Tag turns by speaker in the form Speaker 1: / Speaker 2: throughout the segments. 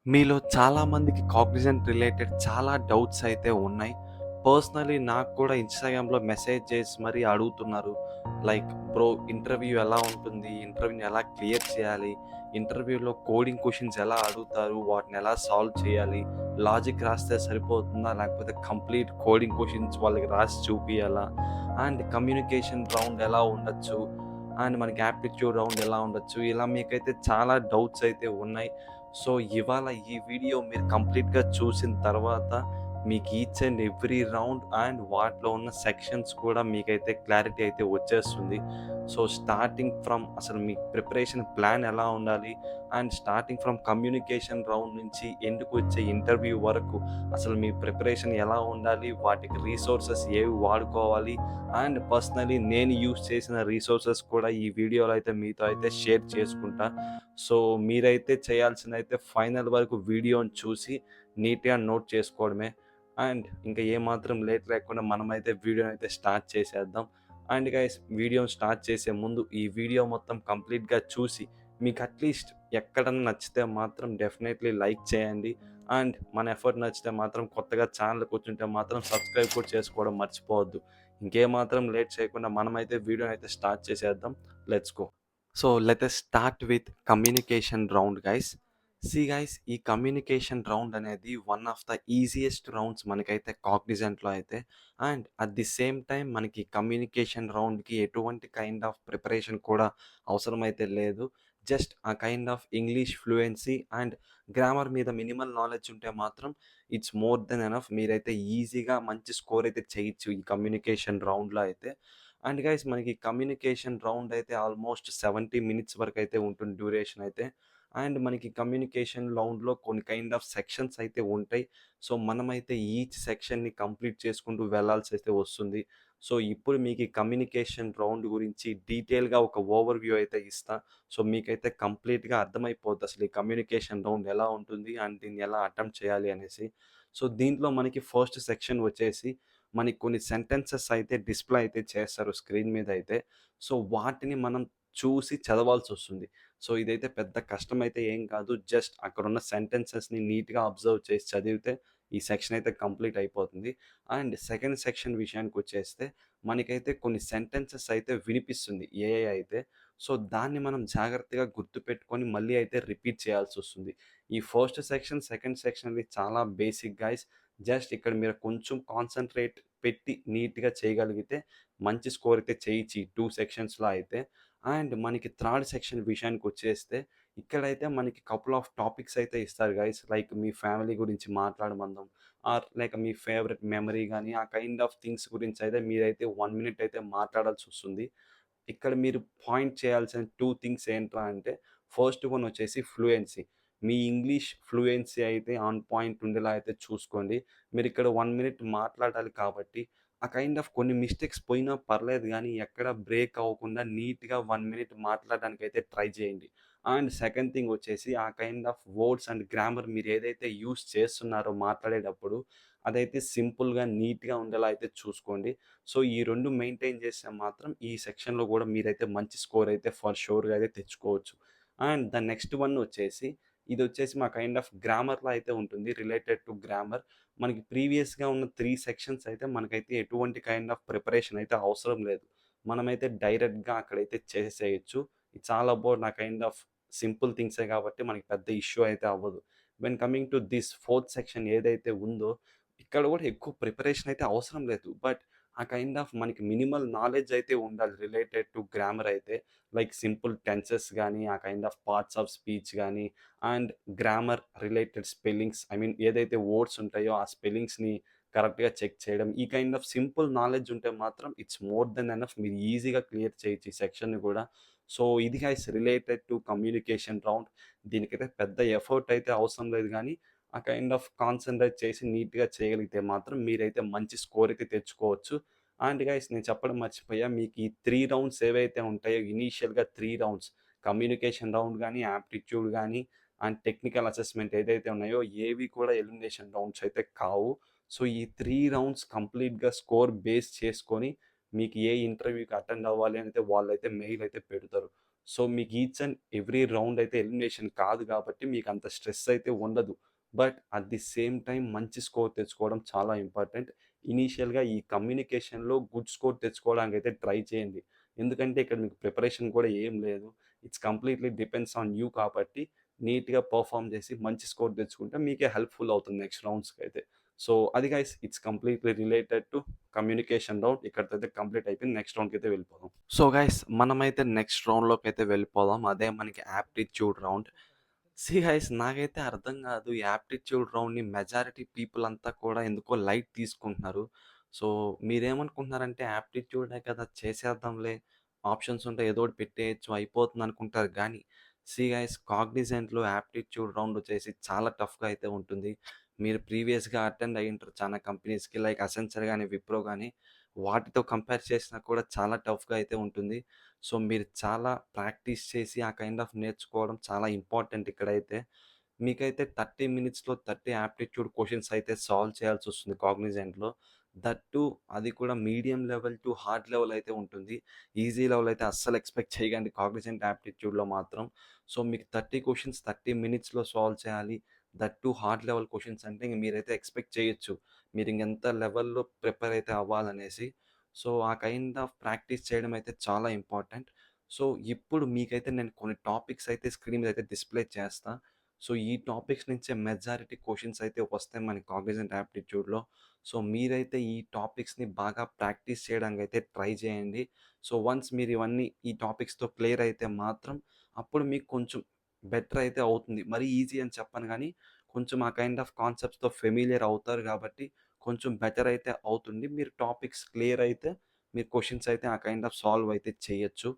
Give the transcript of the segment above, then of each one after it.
Speaker 1: మీలో చాలామందికి Cognizant related చాలా డౌట్స్ అయితే ఉన్నాయి. పర్సనలీ నాకు కూడా ఇన్‌స్టాగ్రామ్‌లో మెసేజ్ చేసి మరీ అడుగుతున్నారు. లైక్ బ్రో ఇంటర్వ్యూ ఎలా ఉంటుంది? ఇంటర్వ్యూని ఎలా క్లియర్ చేయాలి? ఇంటర్వ్యూలో కోడింగ్ క్వెషన్స్ ఎలా అడుగుతారు? వాటిని ఎలా సాల్వ్ చేయాలి? లాజిక్ రాస్తే సరిపోతుందా? లేకపోతే కంప్లీట్ కోడింగ్ క్వెషన్స్ వాళ్ళకి రాసి చూపియాలా? అండ్ కమ్యూనికేషన్ రౌండ్ ఎలా ఉండొచ్చు? అండ్ మనకి యాప్టిట్యూడ్ రౌండ్ ఎలా ఉండొచ్చు? ఇలా మీకైతే చాలా డౌట్స్ అయితే ఉన్నాయి. సో, ఇవాళ ఈ వీడియో మీరు కంప్లీట్‌గా చూసిన తర్వాత మీకు each and every round and వాటిలో ఉన్న సెక్షన్స్ కూడా మీకైతే క్లారిటీ అయితే వచ్చేస్తుంది. సో, స్టార్టింగ్ ఫ్రమ్ అసలు మీ ప్రిపరేషన్ ప్లాన్ ఎలా ఉండాలి? And starting from communication round నుంచి ఎండ్‌కొచ్చే ఇంటర్వ్యూ వరకు అసలు మీ ప్రిపరేషన్ ఎలా ఉండాలి? వాటికి రిసోర్సెస్ ఏవి వాడుకోవాలి? అండ్ పర్సనలీ నేను యూజ్ చేసిన రిసోర్సెస్ కూడా ఈ వీడియోలో అయితే మీతో అయితే షేర్ చేసుకుంటా. సో, మీరైతే చేయాల్సిందైతే ఫైనల్ వరకు వీడియోని చూసి నీట్‌గా నోట్ చేసుకోవడమే. అండ్ ఇంకా ఏమాత్రం లేట్ లేకుండా మనమైతే వీడియోనైతే స్టార్ట్ చేసేద్దాం. అండ్ గైస్ వీడియోని స్టార్ట్ చేసే ముందు ఈ వీడియో మొత్తం కంప్లీట్‌గా చూసి మీకు అట్‌లీస్ట్ ఎక్కడన్నా నచ్చితే మాత్రం డెఫినైట్‌లీ లైక్ చేయండి. అండ్ మన ఎఫర్ట్ నచ్చితే మాత్రం కొత్తగా ఛానెల్‌కి వచ్చుంటే మాత్రం సబ్స్క్రైబ్ కూడా చేసుకోవడం మర్చిపోవద్దు. ఇంకేమాత్రం లేట్ చేయకుండా మనమైతే వీడియోనైతే స్టార్ట్ చేసేద్దాం. Let's go. So let us start with communication round guys. See guys ఈ కమ్యూనికేషన్ రౌండ్ అనేది one of the easiest rounds మనకైతే కాగ్నిజెంట్‌లో అయితే. And at the same time మనకి కమ్యూనికేషన్ రౌండ్‌కి ఎటువంటి కైండ్ ఆఫ్ ప్రిపరేషన్ కూడా అవసరమైతే లేదు. జస్ట్ ఆ kind of English fluency and grammar మీద మినిమల్ నాలెడ్జ్ ఉంటే మాత్రం ఇట్స్ మోర్ దెన్ ఎనఫ్. మీరైతే ఈజీగా మంచి స్కోర్ అయితే చేయొచ్చు ఈ కమ్యూనికేషన్ రౌండ్‌లో అయితే. అండ్ గైస్ మనకి కమ్యూనికేషన్ రౌండ్ అయితే ఆల్మోస్ట్ 70 మినిట్స్ వరకైతే ఉంటుంది డ్యూరేషన్ అయితే. అండ్ మనకి కమ్యూనికేషన్ రౌండ్‌లో కొన్ని కైండ్ ఆఫ్ సెక్షన్స్ అయితే ఉంటాయి. సో, మనమైతే ఈచ్ సెక్షన్‌ని కంప్లీట్ చేసుకుంటూ వెళ్ళాల్సయితే వస్తుంది. సో, ఇప్పుడు మీకు ఈ కమ్యూనికేషన్ రౌండ్ గురించి డీటెయిల్‌గా ఒక ఓవర్‌వ్యూ అయితే ఇస్తా. సో, మీకైతే కంప్లీట్‌గా అర్థమైపోద్ది అసలు ఈ కమ్యూనికేషన్ రౌండ్ ఎలా ఉంటుంది అండ్ దీన్ని ఎలా అటెంప్ట్ చేయాలి అనేసి. సో, దీంట్లో మనకి ఫస్ట్ సెక్షన్ వచ్చేసి మనకి కొన్ని సెంటెన్సెస్ అయితే డిస్‌ప్లే అయితే చేస్తారు స్క్రీన్ మీద అయితే. సో, వాటిని మనం చూసి చదవాల్సొస్తుంది. సో, ఇదైతే పెద్ద కష్టమైతే ఏం కాదు. జస్ట్ అక్కడున్న సెంటెన్సెస్‌ని నీట్‌గా అబ్జర్వ్ చేసి చదివితే ఈ సెక్షన్ అయితే కంప్లీట్ అయిపోతుంది. అండ్ సెకండ్ సెక్షన్ విషయానికొచ్చేస్తే మనకైతే కొన్ని సెంటెన్సెస్ అయితే వినిపిస్తుంది ఏఐ అయితే. సో, దాన్ని మనం జాగ్రత్తగా గుర్తుపెట్టుకొని మళ్ళీ అయితే రిపీట్ చేయాల్సొస్తుంది. ఈ ఫస్ట్ సెక్షన్, సెకండ్ సెక్షన్‌వి చాలా బేసిక్ గైస్. జస్ట్ ఇక్కడ మీరు కొంచెం కాన్సంట్రేట్ పెట్టి నీట్‌గా చేయగలిగితే మంచి స్కోర్ అయితే చేయొచ్చు ఈ 2 సెక్షన్స్‌లో అయితే. అండ్ మనకి థర్డ్ సెక్షన్ విషయానికొచ్చేస్తే ఇక్కడైతే మనకి కపుల్ ఆఫ్ టాపిక్స్ అయితే ఇస్తారు గైస్. లైక్ మీ ఫ్యామిలీ గురించి మాట్లాడమండం ఆర్ లైక్ మీ ఫేవరెట్ మెమరీ గాని ఆ కైండ్ ఆఫ్ థింగ్స్ గురించి అయితే మీరైతే 1 మినిట్ అయితే మాట్లాడాల్సొస్తుంది. ఇక్కడ మీరు పాయింట్ చేయాల్సిన 2 థింగ్స్ ఏంట్రా అంటే ఫస్ట్ వన్ వచ్చేసి ఫ్లూయెన్సీ. మీ ఇంగ్లీష్ ఫ్లూయెన్సీ అయితే ఆన్ పాయింట్ ఉండేలా అయితే చూసుకోండి. మీరిక్కడ 1 మినిట్ మాట్లాడాలి కాబట్టి, ఆ కైండ్ ఆఫ్ కొన్ని మిస్టేక్స్ పోయినా పర్లేదు గానీ, ఎక్కడ బ్రేక్ అవ్వకుండా నీట్‌గా 1 మినిట్ మాట్లాడడానికైతే ట్రై చేయండి. అండ్ సెకండ్ థింగ్ వచ్చేసి, ఆ kind of words and grammar మీరేదైతే యూజ్ చేస్తున్నారో మాట్లాడేటప్పుడు, అదైతే సింపుల్‌గా, నీట్‌గా ఉండేలా అయితే చూసుకోండి. సో, ఈ 2 మెయింటైన్ చేస్తే మాత్రం ఈ సెక్షన్‌లో గూడా మీరైతే మంచి స్కోర్ అయితే ఫర్ ష్యూర్‌గా అయితే తెచ్చుకోవచ్చు. అండ్ ద నెక్స్ట్ వన్ వచ్చేసి ఇదొచ్చేసి మా కైండ్ ఆఫ్ గ్రామర్‌లో అయితే ఉంటుంది. Related to grammar. మనకి ప్రీవియస్‌గా ఉన్న 3 సెక్షన్స్ అయితే మనకైతే ఎటువంటి కైండ్ ఆఫ్ ప్రిపరేషన్ అయితే అవసరం లేదు. మనమైతే డైరెక్ట్‌గా అక్కడైతే చేసేయొచ్చు. ఇట్స్ ఆల్ అబౌట్ ఆ కైండ్ ఆఫ్ సింపుల్ థింగ్సే కాబట్టి మనకి పెద్ద ఇష్యూ అయితే అవ్వదు. When coming to this fourth section ఏదైతే ఉందో, ఇక్కడ గూడా ఎక్కువ ప్రిపరేషన్ అయితే అవసరం లేదు. బట్ ఆ కైండ్ ఆఫ్ మనకి మినిమల్ నాలెడ్జ్ అయితే ఉండాలి రిలేటెడ్ టు గ్రామర్ అయితే. లైక్ సింపుల్ టెన్సెస్ గానీ, ఆ kind of parts of speech గానీ and grammar related spellings I mean ఏదైతే వర్డ్స్ ఉంటాయో ఆ స్పెల్లింగ్స్‌ని కరెక్ట్‌గా చెక్ చేయడం. ఈ కైండ్ ఆఫ్ సింపుల్ నాలెడ్జ్ ఉంటే మాత్రం ఇట్స్ మోర్ దెన్ ఎనఫ్. మీరు ఈజీగా క్లియర్ చేయొచ్చు ఈ సెక్షన్‌ని గూడా. సో, ఇది guys related to communication round. దీనికైతే పెద్ద ఎఫర్ట్ అయితే అవసరం లేదు గానీ, ఆ కైండ్ ఆఫ్ కాన్సంట్రేట్ చేసి నీట్‌గా చేయగలిగితే మాత్రం మీరైతే మంచి స్కోర్ అయితే తెచ్చుకోవచ్చు. అండ్ గైస్ నేను చెప్పడం మర్చిపోయా. మీకు ఈ 3 రౌండ్స్ ఏవైతే ఉంటాయో ఇనీషియల్‌గా 3 రౌండ్స్ కమ్యూనికేషన్ రౌండ్ గానీ, యాప్టిట్యూడ్ గానీ అండ్ టెక్నికల్ అసెస్‌మెంట్ ఏదైతే ఉన్నాయో ఏవి కూడా ఎలిమినేషన్ రౌండ్స్ అయితే కావు. సో, ఈ 3 రౌండ్స్ కంప్లీట్‌గా స్కోర్ బేస్ చేసుకొని మీకు ఏ ఇంటర్వ్యూకి అటెండ్ అవ్వాలి అనైతే వాళ్ళైతే మెయిల్ అయితే పెడతారు. సో, మీకు ఈచ్ అండ్ ఎవ్రీ రౌండ్ అయితే ఎలిమినేషన్ కాదు గాబట్టి మీకంత స్ట్రెస్ అయితే ఉండదు. But at the same time మంచి స్కోర్ తెచ్చుకోవడం చాలా ఇంపార్టెంట్. ఇనీషియల్‌గా ఈ కమ్యూనికేషన్‌లో గుడ్ స్కోర్ తెచ్చుకోవడానికైతే ట్రై చేయండి. ఎందుకంటే ఇక్కడ మీకు ప్రిపరేషన్ కూడా ఏం లేదు. It's completely depends on you కాబట్టి నీట్‌గా పెర్ఫార్మ్ చేసి మంచి స్కోర్ తెచ్చుకుంటే మీకే హెల్ప్‌ఫుల్ అవుతుంది నెక్స్ట్ రౌండ్స్‌కైతే. సో, అది guys it's completely related to communication round. ఇక్కడితో అయితే కంప్లీట్ అయిపోయింది. నెక్స్ట్ రౌండ్‌కైతే వెళ్ళిపోదాం. సో, గైస్ మనమైతే నెక్స్ట్ రౌండ్‌లోకైతే వెళ్ళిపోదాం. అదే మనకి యాప్టిట్యూడ్ రౌండ్. గైస్ నాకైతే అర్థం కాదు. ఈ యాప్టిట్యూడ్ రౌండ్‌ని మెజారిటీ పీపుల్ అంతా కూడా ఎందుకో లైట్ తీసుకుంటున్నారు. సో, మీరేమనుకుంటున్నారంటే యాప్టిట్యూడే కదా! చేసేద్దాంలే. ఆప్షన్స్ ఉంటాయి. ఏదో ఒకటి పెట్టేయొచ్చు అయిపోతుంది అనుకుంటారు గానీ, గైస్ కాగ్నిజెంట్‌లో యాప్టిట్యూడ్ రౌండ్ వచ్చేసి చాలా టఫ్‌గా అయితే ఉంటుంది. మీరు ప్రీవియస్‌గా అటెండ్ అయ్యుంటారు చాలా కంపెనీస్‌కి లైక్ అసెంచర్ గాని, విప్రో గాని వాటితో కంపేర్ చేసినా కూడా చాలా టఫ్‌గా అయితే ఉంటుంది. సో, మీరు చాలా ప్రాక్టీస్ చేసి ఆ కైండ్ ఆఫ్ నేర్చుకోవడం చాలా ఇంపార్టెంట్ ఇక్కడైతే. మీకైతే 30 మినిట్స్‌లో 30 యాప్టిట్యూడ్ క్వెషన్స్ అయితే సాల్వ్ చేయాల్సొస్తుంది కాగ్నిజెంట్‌లో. దట్ టూ అది కూడా medium level to hard level అయితే ఉంటుంది. ఈజీ లెవెల్ అయితే అస్సలు ఎక్స్‌పెక్ట్ చేయకండి కాగ్నిజెంట్ యాప్టిట్యూడ్‌లో మాత్రం. సో, మీకు 30 క్వెషన్స్ 30 మినిట్స్‌లో సాల్వ్ చేయాలి. That too hard level questions అంటే ఇంక మీరైతే ఎక్స్‌పెక్ట్ చేయొచ్చు. మీరింకెంత లెవెల్‌లో ప్రిపేర్ అయితే అవ్వాలనేసి. సో, ఆ కైండ్ ఆఫ్ ప్రాక్టీస్ చేయడం అయితే చాలా ఇంపార్టెంట్. సో, ఇప్పుడు మీకైతే నేను కొన్ని టాపిక్స్ అయితే స్క్రీన్ మీద అయితే డిస్‌ప్లే చేస్తా. సో, ఈ టాపిక్స్ నుంచే మెజారిటీ క్వెషన్స్ అయితే వస్తాయి మనకి కాగ్నిజెంట్ యాప్టిట్యూడ్‌లో. సో, మీరైతే ఈ టాపిక్స్‌ని బాగా ప్రాక్టీస్ చేయడానికైతే ట్రై చేయండి. సో, వన్స్ మీరు ఇవన్నీ ఈ టాపిక్స్‌తో క్లియర్ అయితే మాత్రం అప్పుడు మీకు కొంచెం బెటర్ అయితే అవుతుంది. మరీ ఈజీ అని చెప్పను గానీ, కొంచెం ఆ కైండ్ ఆఫ్ కాన్సెప్ట్స్‌తో ఫెమిలియర్ అవుతారు గాబట్టి, కొంచెం బెటర్ అయితే అవుతుంది. మీరు టాపిక్స్ క్లియర్ అయితే, మీరు క్వెషన్స్ అయితే ఆ కైండ్ ఆఫ్ సాల్వ్ అయితే చేయొచ్చు.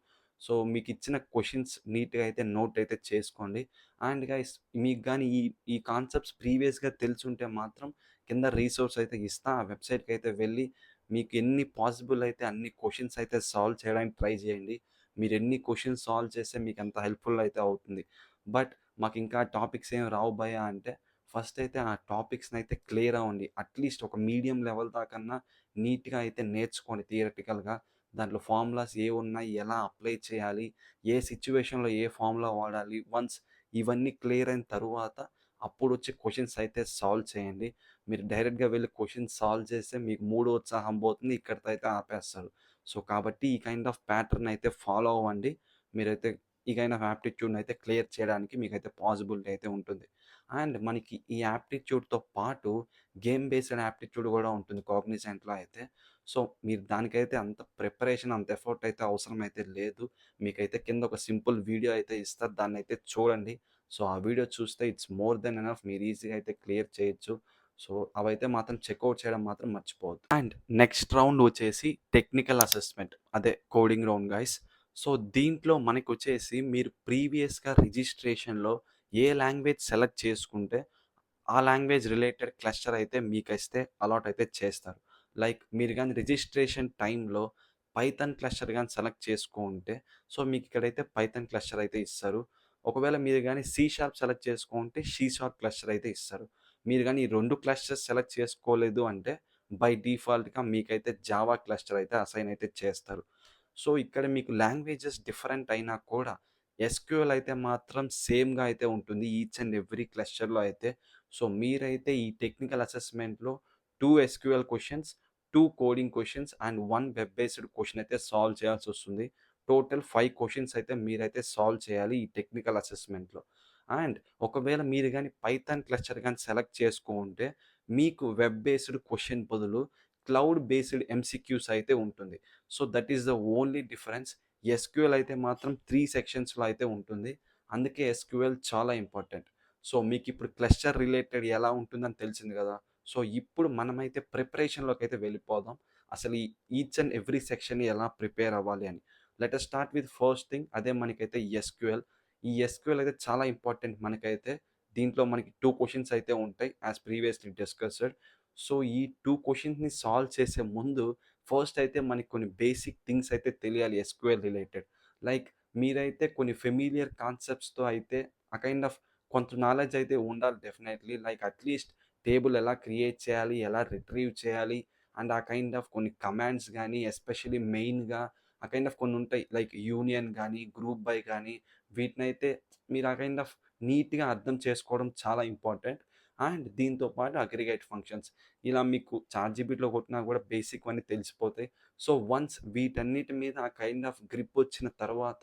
Speaker 1: సో, మీకిచ్చిన క్వెషన్స్ నీట్‌గా అయితే నోట్ అయితే చేసుకోండి. అండ్ గైస్ మీకు గాని ఈ కాన్సెప్ట్స్ ప్రీవియస్‌గా తెలిసుంటే మాత్రం కింద రిసోర్స్ అయితే ఇస్తా. ఆ వెబ్‌సైట్‌కైతే వెళ్ళి మీకు ఎన్ని పాసిబుల్ అయితే అన్ని క్వెషన్స్ అయితే సాల్వ్ చేయడానికి ట్రై చేయండి. మీరెన్ని క్వెషన్స్ సాల్వ్ చేస్తే మీకంత హెల్ప్‌ఫుల్ అయితే అవుతుంది. బట్ మాకింకా టాపిక్స్ ఏమి రావు భయ్యా అంటే, ఫస్ట్ అయితే ఆ టాపిక్స్‌నైతే క్లియర్ అవ్వండి. అట్‌లీస్ట్ ఒక మీడియం లెవెల్ దాకన్నా నీట్‌గా అయితే నేర్చుకోండి థియరటికల్‌గా. దాంట్లో ఫార్ములాస్ ఏవున్నాయి, ఎలా అప్లై చేయాలి, ఏ సిట్యుయేషన్‌లో ఏ ఫార్ములా వాడాలి. వన్స్ ఇవన్నీ క్లియర్ అయిన తరువాత అప్పుడొచ్చే క్వెషన్స్ అయితే సాల్వ్ చేయండి. మీరు డైరెక్ట్‌గా వెళ్లి క్వెషన్స్ సాల్వ్ చేస్తే మీకు మూడో ఉత్సాహం పోతుంది. ఇక్కడితో అయితే ఆపేస్తారు. సో, కాబట్టి ఈ కైండ్ ఆఫ్ ప్యాటర్న్ అయితే ఫాలో అవ్వండి. మీరైతే ఈ కైండ్ ఆఫ్ యాప్టిట్యూడ్‌నైతే క్లియర్ చేయడానికి మీకైతే పాసిబిలిటీ అయితే ఉంటుంది. అండ్ మనకి ఈ యాప్టిట్యూడ్‌తో పాటు గేమ్ బేస్డ్ యాప్టిట్యూడ్ గూడా ఉంటుంది కాగ్నిజెంట్‌లో అయితే. సో, మీరు దానికైతే అంత ప్రిపరేషన్, అంత ఎఫర్ట్ అయితే అవసరం అయితే లేదు. మీకైతే కింద ఒక సింపుల్ వీడియో అయితే ఇస్తా. దాన్నైతే చూడండి. సో, ఆ వీడియో చూస్తే ఇట్స్ మోర్ దెన్ ఎనఫ్. మీరు ఈజీగా అయితే క్లియర్ చేయొచ్చు. సో, అవైతే మాత్రం చెక్‌ఔట్ చేయడం మాత్రం మర్చిపోవద్దు. అండ్ నెక్స్ట్ రౌండ్ వచ్చేసి టెక్నికల్ అసెస్‌మెంట్. అదే కోడింగ్ రౌండ్ గైస్. సో, దీంట్లో మనకొచ్చేసి మీరు ప్రీవియస్‌గా రిజిస్ట్రేషన్‌లో ఏ లాంగ్వేజ్ సెలెక్ట్ చేసుకుంటే ఆ లాంగ్వేజ్ రిలేటెడ్ క్లస్టర్ అయితే మీకైతే అలాట్ అయితే చేస్తారు. లైక్ మీరు గాని రిజిస్ట్రేషన్ టైమ్‌లో పైథాన్ క్లస్టర్ గాని సెలెక్ట్ చేసుకుంటే, సో, మీకిక్కడైతే పైథాన్ క్లస్టర్ అయితే ఇస్తారు. ఒకవేళ మీరు గాని సి షార్ప్ సెలెక్ట్ చేసుకుంటే, సి షార్ప్ క్లస్టర్ అయితే ఇస్తారు. మీరు గాని ఈ 2 క్లస్టర్స్ సెలెక్ట్ చేసుకోలేదు అంటే, బై డిఫాల్ట్‌గా మీకైతే జావా క్లస్టర్ అయితే అసైన్ అయితే చేస్తారు. సో, ఇక్కడ మీకు లాంగ్వేజెస్ డిఫరెంట్ అయినా కూడా ఎస్‌క్యూఎల్ అయితే మాత్రం సేమ్‌గా అయితే ఉంటుంది. ఈచ్ అండ్ ఎవ్రీ క్లస్టర్‌లో అయితే. సో, మీరైతే ఈ టెక్నికల్ అసెస్‌మెంట్‌లో 2 SQL questions, 2 coding questions and 1 web based question అయితే సాల్వ్ చేయాల్సొస్తుంది. టోటల్ 5 క్వెషన్స్ అయితే మీరైతే సాల్వ్ చేయాలి ఈ టెక్నికల్ అసెస్‌మెంట్‌లో. అండ్ ఒకవేళ మీరు గాని పైథాన్ క్లస్టర్ గాని సెలెక్ట్ చేసుకుంటే, మీకు వెబ్ బేస్డ్ క్వెషన్ బదులు క్లౌడ్ బేస్డ్ ఎంసీక్యూస్ అయితే ఉంటుంది. So, that is the only difference. SQL అయితే మాత్రం 3 సెక్షన్స్‌లో అయితే ఉంటుంది. అందుకే ఎస్‌క్యూఎల్ చాలా ఇంపార్టెంట్. సో, మీకిప్పుడు క్లస్టర్ రిలేటెడ్ ఎలా ఉంటుందని తెలిసింది గదా! సో, ఇప్పుడు మనమైతే ప్రిపరేషన్‌లోకైతే వెళ్ళిపోదాం. అసలు ఈ ఈచ్ అండ్ ఎవ్రీ సెక్షన్‌ని ఎలా ప్రిపేర్ అవ్వాలి అని. Let us start with first thing అదే మనకైతే ఎస్‌క్యూఎల్. ఈ ఎస్‌క్యూఎల్ అయితే చాలా ఇంపార్టెంట్ మనకైతే. దీంట్లో మనకి 2 క్వెషన్స్ అయితే ఉంటాయి యాస్ ప్రీవియస్‌లీ డిస్కస్డ్. సో, ఈ 2 క్వెషన్స్‌ని సాల్వ్ చేసే ముందు ఫస్ట్ అయితే మనకి కొన్ని బేసిక్ థింగ్స్ అయితే తెలియాలి ఎస్‌క్యూఎల్ రిలేటెడ్. లైక్ మీరైతే కొన్ని ఫెమిలియర్ కాన్సెప్ట్స్‌తో అయితే ఆ కైండ్ ఆఫ్ కొంత నాలెడ్జ్ అయితే ఉండాలి డెఫినైట్‌లీ. లైక్ అట్‌లీస్ట్ టేబుల్ ఎలా క్రియేట్ చేయాలి, ఎలా రిట్రీవ్ చేయాలి అండ్ ఆ కైండ్ ఆఫ్ కొన్ని కమాండ్స్ గాని ఎస్పెషల్లీ మెయిన్‌గా ఆ కైండ్ ఆఫ్ కొన్నుంటాయి. లైక్ యూనియన్ గానీ, గ్రూప్ బై గానీ వీటినైతే మీరు ఆ కైండ్ ఆఫ్ నీట్‌గా అర్థం చేసుకోవడం చాలా ఇంపార్టెంట్. అండ్ దీంతో పాటు అగ్రిగేట్ ఫంక్షన్స్. ఇలా మీకు చాట్‌జీపీటీలో కొట్టినా గూడా బేసిక్‌వన్నీ తెలిసిపోతాయి. సో, వన్స్ వీటన్నిటి మీద ఆ కైండ్ ఆఫ్ గ్రిప్పొచ్చిన తర్వాత,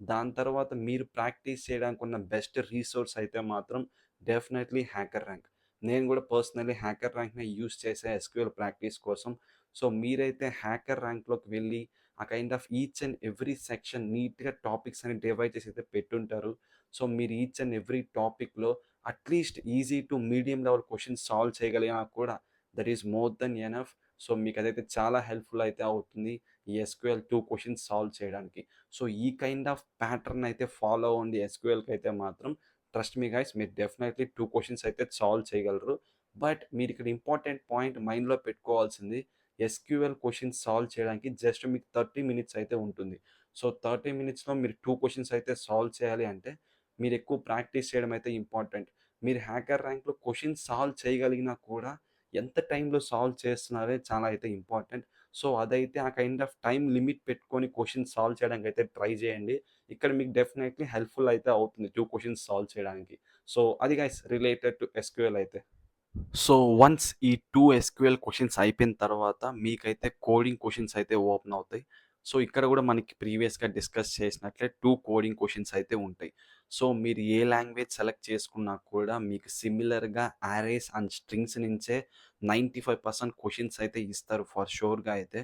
Speaker 1: దాని తర్వాత మీరు ప్రాక్టీస్ చేయడానికున్న బెస్ట్ రిసోర్స్ అయితే మాత్రం డెఫినైట్‌లీ హ్యాకర్ ర్యాంక్. నేను గూడా పర్సనల్లీ హ్యాకర్ ర్యాంక్‌నే యూజ్ చేశా ఎస్‌క్యూఎల్ ప్రాక్టీస్ కోసం. సో, మీరైతే హ్యాకర్ ర్యాంక్‌లోకి వెళ్లి ఆ kind of each and every section నీట్‌గా టాపిక్స్ అని డివైడ్ చేసి అయితే పెట్టుంటారు. సో, మీరు ఈచ్ అండ్ ఎవ్రీ టాపిక్‌లో at least easy to medium level questions solve చేయగలిగినా కూడా that is more than enough. So, మీకదైతే చాలా హెల్ప్‌ఫుల్ అయితే అవుతుంది. ఈ ఎస్‌క్యూఎల్ 2 క్వెషన్స్ సాల్వ్ చేయడానికి. సో, ఈ కైండ్ ఆఫ్ ప్యాటర్న్ అయితే ఫాలో అవ్వండి ఎస్‌క్యూఎల్‌కైతే మాత్రం. ట్రస్ట్ మీ గైస్ మీరు డెఫినైట్‌లీ 2 క్వెషన్స్ అయితే సాల్వ్ చేయగలరు. బట్ మీరిక్కడ ఇంపార్టెంట్ పాయింట్ మైండ్‌లో పెట్టుకోవాల్సింది ఎస్‌క్యూఎల్ క్వెషన్స్ సాల్వ్ చేయడానికి జస్ట్ మీకు 30 మినిట్స్ అయితే ఉంటుంది. సో, 30 మినిట్స్‌లో మీరు 2 క్వెషన్స్ అయితే సాల్వ్ చేయాలి అంటే మీరెక్కువ ప్రాక్టీస్ చేయడం అయితే ఇంపార్టెంట్. మీరు హ్యాకర్ ర్యాంక్‌లో క్వెషన్స్ సాల్వ్ చేయగలిగినా కూడా ఎంత టైంలో సాల్వ్ చేస్తున్నారే చాలా అయితే ఇంపార్టెంట్. సో, అదైతే ఆ కైండ్ ఆఫ్ టైమ్ లిమిట్ పెట్టుకొని క్వెషన్స్ సాల్వ్ చేయడానికైతే ట్రై చేయండి. ఇక్కడ మీకు డెఫినైట్‌లీ హెల్ప్‌ఫుల్ అయితే అవుతుంది 2 క్వెషన్స్ సాల్వ్ చేయడానికి. సో, అది గైస్ రిలేటెడ్ టు ఎస్‌క్యూఎల్ అయితే. సో, వన్స్ ఈ 2 ఎస్‌క్యూఎల్ క్వెషన్స్ అయిపోయిన తర్వాత మీకైతే కోడింగ్ క్వెషన్స్ అయితే ఓపెన్ అవుతాయి. సో, ఇక్కడ గూడా మనకి ప్రీవియస్‌గా డిస్కస్ చేసినట్లే 2 కోడింగ్ క్వెషన్స్ అయితే ఉంటాయి. సో, మీరు ఏ లాంగ్వేజ్ సెలెక్ట్ చేసుకున్నా కూడా మీకు సిమిలర్‌గా అరేస్ అండ్ స్ట్రింగ్స్ నుంచే 95% క్వెషన్స్ అయితే ఇస్తారు ఫర్ ష్యూర్‌గా అయితే.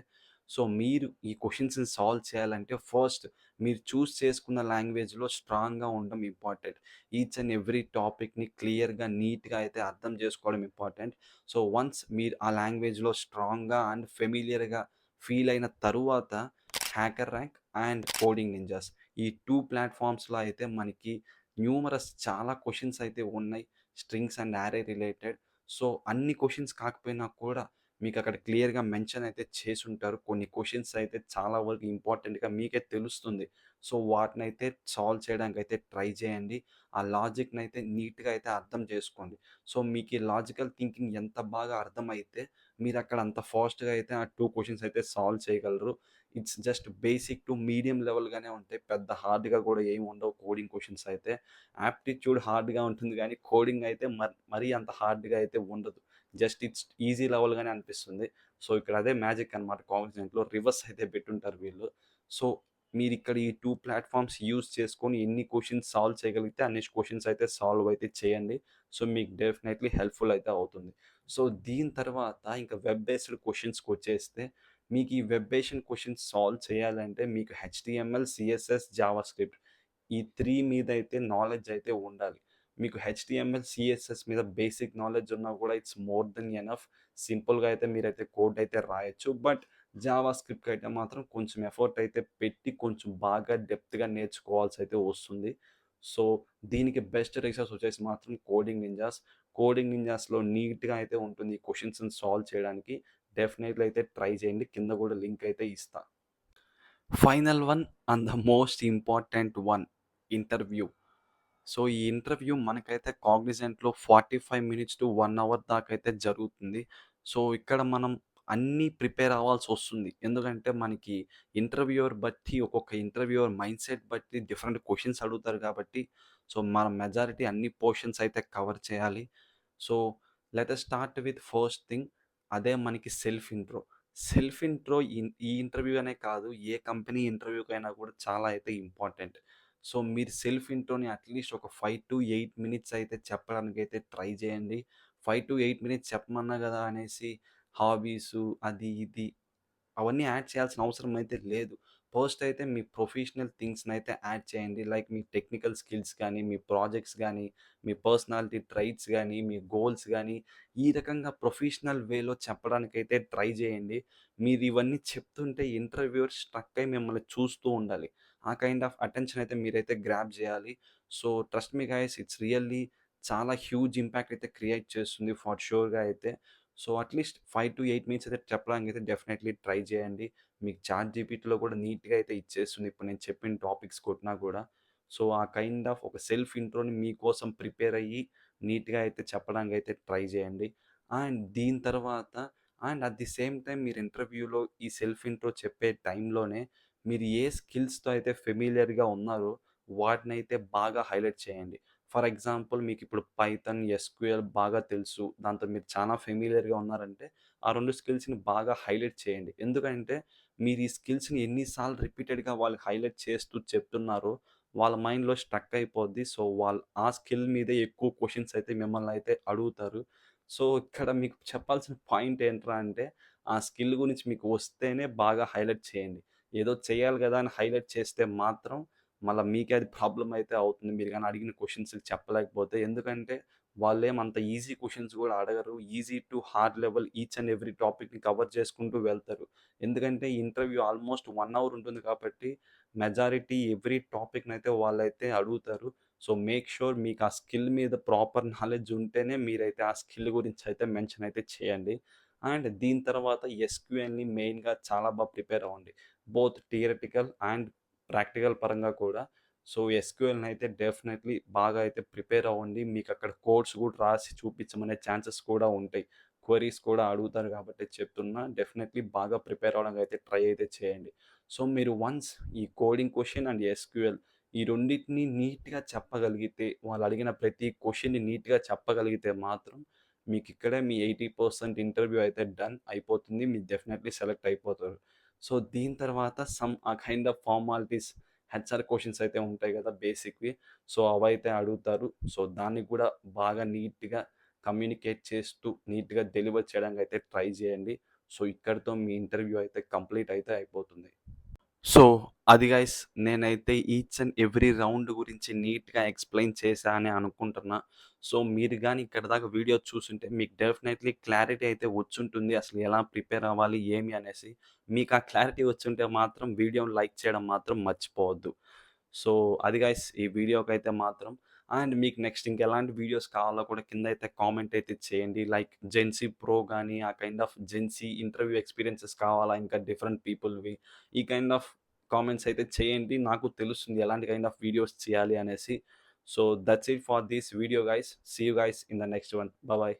Speaker 1: సో, మీరు ఈ క్వెషన్స్‌ని సాల్వ్ చేయాలంటే ఫస్ట్ మీరు చూజ్ చేసుకున్న లాంగ్వేజ్‌లో స్ట్రాంగ్‌గా ఉండడం ఇంపార్టెంట్. ఈచ్ అండ్ ఎవ్రీ టాపిక్‌ని క్లియర్‌గా, నీట్‌గా అయితే అర్థం చేసుకోవడం ఇంపార్టెంట్. సో, వన్స్ మీరు ఆ లాంగ్వేజ్‌లో స్ట్రాంగ్‌గా అండ్ ఫెమిలియర్‌గా ఫీల్ అయిన తరువాత hacker rank and coding ninjas ఈ 2 ప్లాట్‌ఫార్మ్స్‌లో అయితే మనకి న్యూమరస్ చాలా క్వెషన్స్ అయితే ఉన్నాయి. స్ట్రింగ్స్ అండ్ అరే రిలేటెడ్. సో, అన్ని క్వెషన్స్ కాకపోయినా కూడా మీకక్కడ క్లియర్‌గా మెన్షన్ అయితే చేసుంటారు. కొన్ని క్వెషన్స్ అయితే చాలా వరకు ఇంపార్టెంట్‌గా మీకే తెలుస్తుంది. సో, వాటినైతే సాల్వ్ చేయడానికైతే ట్రై చేయండి. ఆ లాజిక్‌నైతే నీట్‌గా అయితే అర్థం చేసుకోండి. సో, మీకీ లాజికల్ థింకింగ్ ఎంత బాగా అర్థమైతే, మీరక్కడ అంత ఫాస్ట్‌గా అయితే ఆ 2 క్వెషన్స్ అయితే సాల్వ్ చేయగలరు. It's just basic to medium లెవెల్‌గానే ఉంటాయి. పెద్ద హార్డ్‌గా కూడా ఏమి ఉండవు కోడింగ్ క్వెషన్స్ అయితే. యాప్టిట్యూడ్ హార్డ్‌గా ఉంటుంది గానీ, కోడింగ్ అయితే మరీ అంత హార్డ్‌గా అయితే ఉండదు. జస్ట్ ఇట్స్ ఈజీ లెవెల్‌గానే అనిపిస్తుంది. సో, ఇక్కడ అదే మ్యాజిక్ అన్నమాట కాగ్నిజెంట్‌లో. రివర్స్ అయితే పెట్టుంటారు వీళ్ళు. సో, మీరిక్కడ ఈ 2 ప్లాట్‌ఫార్మ్స్ యూజ్ చేసుకొని ఎన్ని క్వెషన్స్ సాల్వ్ చేయగలిగితే అన్ని క్వెషన్స్ అయితే సాల్వ్ అయితే చేయండి. సో, మీకు డెఫినైట్‌లీ హెల్ప్‌ఫుల్ అయితే అవుతుంది. సో, దీని తర్వాత ఇంకా వెబ్ బేస్డ్ క్వెషన్స్‌కొచ్చేస్తే మీకు ఈ వెబ్ బేస్డ్ క్వెషన్స్ సాల్వ్ చేయాలంటే మీకు హెచ్‌టీఎంఎల్, సీఎస్ఎస్, జావాస్క్రిప్ట్ ఈ 3 మీద అయితే నాలెడ్జ్ అయితే ఉండాలి. మీకు హెచ్‌టీఎంఎల్, సీఎస్ఎస్ మీద బేసిక్ నాలెడ్జ్ ఉన్నా కూడా ఇట్స్ మోర్ దెన్ ఎనఫ్. సింపుల్‌గా అయితే మీరైతే కోడ్ అయితే రాయొచ్చు. బట్ జావా స్క్రిప్ట్‌కి అయితే మాత్రం కొంచెం ఎఫర్ట్ అయితే పెట్టి కొంచెం బాగా డెప్త్‌గా నేర్చుకోవాల్సయితే వస్తుంది. సో, దీనికి బెస్ట్ రిసోర్స్ వచ్చేసి మాత్రం కోడింగ్ నింజాస్. కోడింగ్ నింజాస్‌లో నీట్‌గా అయితే ఉంటుంది ఈ క్వెషన్స్‌ని సాల్వ్ చేయడానికి. డెఫినెట్‌లీ అయితే ట్రై చేయండి. కింద కూడా లింక్ అయితే ఇస్తా. Final one and the most important one interview. So, ఈ ఇంటర్వ్యూ మనకైతే కాగ్నిజెంట్‌లో 45 మినిట్స్ టు 1 అవర్ దాకైతే జరుగుతుంది. సో, ఇక్కడ మనం అన్నీ ప్రిపేర్ అవ్వాల్సొస్తుంది. ఎందుకంటే మనకి ఇంటర్వ్యూయర్ బట్టి ఒక్కొక్క ఇంటర్వ్యూయర్ మైండ్‌సెట్ బట్టి డిఫరెంట్ క్వెషన్స్ అడుగుతారు కాబట్టి, సో, మనం మెజారిటీ అన్ని పోర్షన్స్ అయితే కవర్ చేయాలి. So, let us start with first thing అదే మనకి సెల్ఫ్ ఇంట్రో. సెల్ఫ్ ఇంట్రో ఈ ఇంటర్వ్యూ అనే కాదు, ఏ కంపెనీ ఇంటర్వ్యూకైనా కూడా చాలా అయితే ఇంపార్టెంట్. సో, మీరు సెల్ఫ్ ఇంట్రోని అట్‌లీస్ట్ ఒక 5-8 మినిట్స్ అయితే చెప్పడానికైతే ట్రై చేయండి. 5-8 మినిట్స్ చెప్పమన్నా గదా! అనేసి హాబీసు అది ఇది అవన్నీ యాడ్ చేయాల్సిన అవసరం అయితే లేదు. ఫస్ట్ అయితే మీ ప్రొఫెషనల్ థింగ్స్‌నైతే యాడ్ చేయండి. లైక్ మీ టెక్నికల్ స్కిల్స్ గానీ, మీ ప్రాజెక్ట్స్ గానీ, మీ పర్సనాలిటీ ట్రైట్స్ గానీ, మీ గోల్స్ గానీ, ఈ రకంగా ప్రొఫెషనల్ వేలో చెప్పడానికైతే ట్రై జేయండి. మీరివన్నీ చెప్తుంటే ఇంటర్వ్యూయర్ స్ట్రక్ అయ్యి మిమ్మల్ని చూస్తూ ఉండాలి. ఆ కైండ్ ఆఫ్ అటెన్షన్ అయితే మీరైతే గ్రాబ్ జేయాలి. So, trust me guys it's really చాలా హ్యూజ్ ఇంపాక్ట్ అయితే క్రియేట్ చేస్తుంది ఫర్ ష్యూర్‌గా అయితే. సో, అట్‌లీస్ట్ 5-8 మినిట్స్ అయితే చెప్పడానికైతే డెఫినైట్‌లీ ట్రై చేయండి. మీకు చాట్‌జీపీటీలో కూడా నీట్‌గా అయితే ఇచ్చేస్తుంది. ఇప్పుడు నేను చెప్పిన టాపిక్స్ కొట్టినా కూడా. సో, ఆ కైండ్ ఆఫ్ ఒక సెల్ఫ్ ఇంట్రోని మీకోసం ప్రిపేర్ అయ్యి నీట్‌గా అయితే చెప్పడానికైతే ట్రై చేయండి. అండ్ దీని తర్వాత and at the same time మీరు ఇంటర్వ్యూలో ఈ సెల్ఫ్ ఇంట్రో చెప్పే టైంలోనే మీరు ఏ స్కిల్స్‌తో అయితే ఫెమిలియర్‌గా ఉన్నారో వాటినైతే బాగా హైలైట్ చేయండి. ఫర్ ఎగ్జాంపుల్ మీకిప్పుడు పైథాన్, ఎస్‌క్యూఎల్ బాగా తెలుసు. దాంతో మీరు చాలా ఫెమిలియర్‌గా ఉన్నారంటే ఆ 2 స్కిల్స్‌ని బాగా హైలైట్ చేయండి. ఎందుకంటే మీరు ఈ స్కిల్స్‌ని ఎన్ని సార్లు రిపీటెడ్‌గా వాళ్ళకి హైలైట్ చేస్తూ చెప్తున్నారో వాళ్ళ మైండ్‌లో స్ట్రక్ అయిపోద్ది. సో, వాళ్ళు ఆ స్కిల్ మీదే ఎక్కువ క్వెషన్స్ అయితే మిమ్మల్నయితే అడుగుతారు. సో, ఇక్కడ మీకు చెప్పాల్సిన పాయింట్ ఏంట్రా అంటే ఆ స్కిల్ గురించి మీకు వస్తేనే బాగా హైలైట్ చేయండి. ఏదో చేయాలి గదా! అని హైలైట్ చేస్తే మాత్రం మళ్ళా మీకే అది ప్రాబ్లమ్ అయితే అవుతుంది. మీరు గాని అడిగిన క్వెషన్స్‌కి చెప్పలేకపోతే. ఎందుకంటే వాళ్ళేమి అంత ఈజీ క్వెషన్స్ గూడా అడగరు. Easy to hard level each and every టాపిక్‌ని కవర్ చేసుకుంటూ వెళ్తారు. ఎందుకంటే ఇంటర్వ్యూ ఆల్‌మోస్ట్ 1 అవర్ ఉంటుంది కాబట్టి మెజారిటీ ఎవ్రీ టాపిక్‌నైతే వాళ్ళైతే అడుగుతారు. సో, మేక్ ష్యూర్ మీకు ఆ స్కిల్ మీద ప్రాపర్ నాలెడ్జ్ ఉంటేనే మీరైతే ఆ స్కిల్ గురించి అయితే మెన్షన్ అయితే చేయండి. అండ్ దీని తర్వాత ఎస్‌క్యూఎల్‌ని మెయిన్‌గా చాలా ప్రిపేర్ అవ్వండి. బోత్ థియరటికల్ అండ్ ప్రాక్టికల్ పరంగా కూడా. సో, ఎస్‌క్యూఎల్‌నయితే డెఫినైట్‌లీ బాగా అయితే ప్రిపేర్ అవ్వండి. మీకక్కడ కోడ్స్ కూడా రాసి చూపించమనే ఛాన్సెస్ కూడా ఉంటాయి. క్వెరీస్ కూడా అడుగుతారు కాబట్టి చెప్తున్నా. డెఫినైట్‌లీ బాగా ప్రిపేర్ అవ్వడానికి అయితే ట్రై అయితే చేయండి. సో, మీరు వన్స్ ఈ కోడింగ్ క్వెషన్ అండ్ ఎస్‌క్యూఎల్ ఈ రెండిటిని నీట్‌గా చెప్పగలిగితే, వాళ్ళడిగిన ప్రతి క్వెషన్‌ని నీట్‌గా చెప్పగలిగితే మాత్రం మీకిక్కడే మీ 80% ఇంటర్వ్యూ అయితే డన్ అయిపోతుంది. మీరు డెఫినైట్‌లీ సెలెక్ట్ అయిపోతారు. సో, దీని తర్వాత సమ్ ఆ kind of formalities HR questions అయితే ఉంటాయి గదా! బేసిక్‌వి. సో, అవైతే అడుగుతారు. సో, దాన్ని కూడా బాగా నీట్‌గా కమ్యూనికేట్ చేస్తూ, నీట్‌గా డెలివర్ చేయడానికైతే ట్రై జేయండి. సో, ఇక్కడితో మీ ఇంటర్వ్యూ అయితే కంప్లీట్ అయితే అయిపోతుంది. సో, అది గైస్ నేనైతే ఈచ్ అండ్ ఎవ్రీ రౌండ్ గురించి నీట్‌గా ఎక్స్‌ప్లెయిన్ చేశా అని అనుకుంటున్నా. సో, మీరు గాని ఇక్కడి దాకా వీడియో చూసుంటే మీకు డెఫినైట్‌లీ క్లారిటీ అయితే వచ్చుంటుంది. అసలు ఎలా ప్రిపేర్ అవ్వాలి, ఏమి అనేసి. మీకు ఆ క్లారిటీ వచ్చుంటే మాత్రం వీడియోని లైక్ చేయడం మాత్రం మర్చిపోవద్దు. సో, అది గైస్ ఈ వీడియోకైతే మాత్రం అండ్ మీకు నెక్స్ట్ ఇంకెలాంటి వీడియోస్ కావాలో కూడా కిందైతే కామెంట్ అయితే చేయండి. లైక్ జెన్‌సీ ప్రో గాని, ఆ kind of Gen Z interview experiences కావాలా? ఇంకా డిఫరెంట్ పీపుల్‌వి. ఈ కైండ్ ఆఫ్ కామెంట్స్ అయితే చేయండి. నాకు తెలుస్తుంది ఎలాంటి కైండ్ ఆఫ్ వీడియోస్ చేయాలి అనేసి. So, that's it for this video guys. See you guys in the next one. Bye.